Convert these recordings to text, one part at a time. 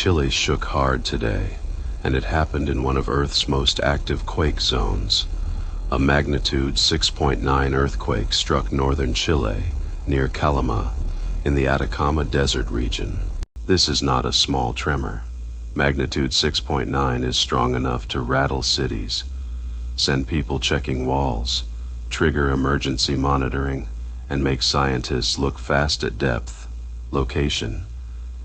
Chile shook hard today, and it happened in one of Earth's most active quake zones. A magnitude 6.9 earthquake struck northern Chile, near Calama, in the Atacama desert region. This is not a small tremor. Magnitude 6.9 is strong enough to rattle cities, send people checking walls, trigger emergency monitoring, and make scientists look fast at depth, location,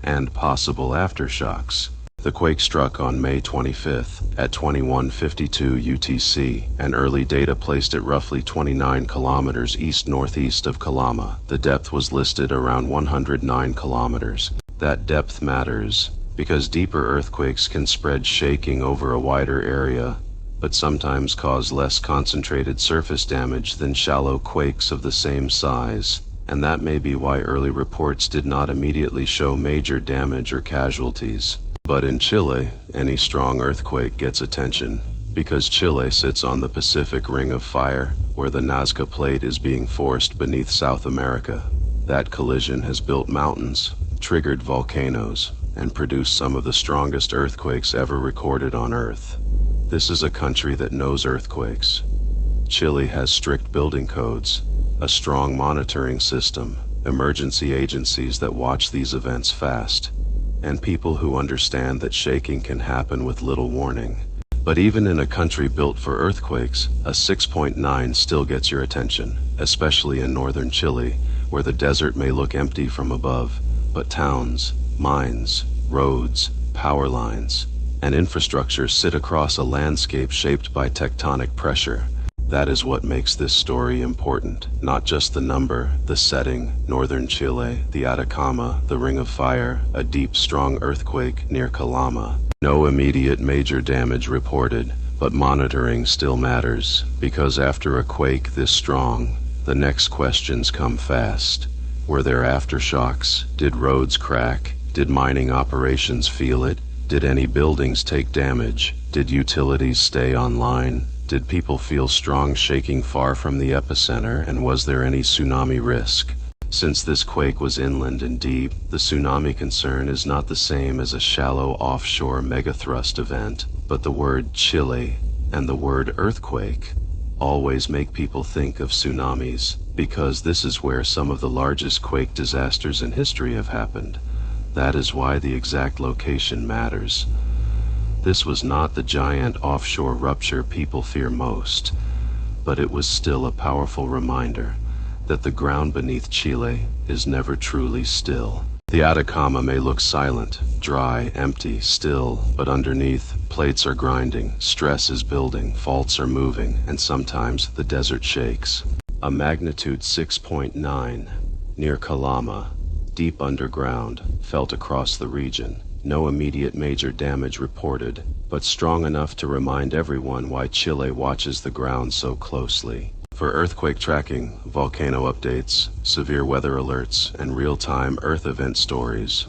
and possible aftershocks. The quake struck on May 25th at 21:52 UTC, and early data placed it roughly 29 kilometers east-northeast of Calama. The depth was listed around 109 kilometers. That depth matters because deeper earthquakes can spread shaking over a wider area, but sometimes cause less concentrated surface damage than shallow quakes of the same size. And that may be why early reports did not immediately show major damage or casualties. But in Chile, any strong earthquake gets attention, because Chile sits on the Pacific Ring of Fire, where the Nazca Plate is being forced beneath South America. That collision has built mountains, triggered volcanoes, and produced some of the strongest earthquakes ever recorded on Earth. This is a country that knows earthquakes. Chile has strict building codes, a strong monitoring system, emergency agencies that watch these events fast, and people who understand that shaking can happen with little warning. But even in a country built for earthquakes, a 6.9 still gets your attention, especially in northern Chile, where the desert may look empty from above, but towns, mines, roads, power lines, and infrastructure sit across a landscape shaped by tectonic pressure. That is what makes this story important, not just the number, the setting, northern Chile, the Atacama, the Ring of Fire, a deep, strong earthquake near Calama. No immediate major damage reported, but monitoring still matters, because after a quake this strong, the next questions come fast. Were there aftershocks? Did roads crack? Did mining operations feel it? Did any buildings take damage? Did utilities stay online? Did people feel strong shaking far from the epicenter, and was there any tsunami risk? Since this quake was inland and deep, the tsunami concern is not the same as a shallow offshore megathrust event, but the word Chile and the word earthquake always make people think of tsunamis, because this is where some of the largest quake disasters in history have happened. That is why the exact location matters. This was not the giant offshore rupture people fear most, but it was still a powerful reminder that the ground beneath Chile is never truly still. The Atacama may look silent, dry, empty, still, but underneath, plates are grinding, stress is building, faults are moving, and sometimes the desert shakes. A magnitude 6.9 near Calama, deep underground, felt across the region. No immediate major damage reported, but strong enough to remind everyone why Chile watches the ground so closely. For earthquake tracking, volcano updates, severe weather alerts, and real-time Earth event stories,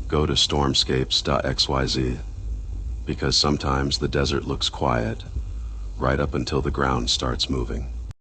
go to StormScapes.xyz, because sometimes the desert looks quiet, right up until the ground starts moving.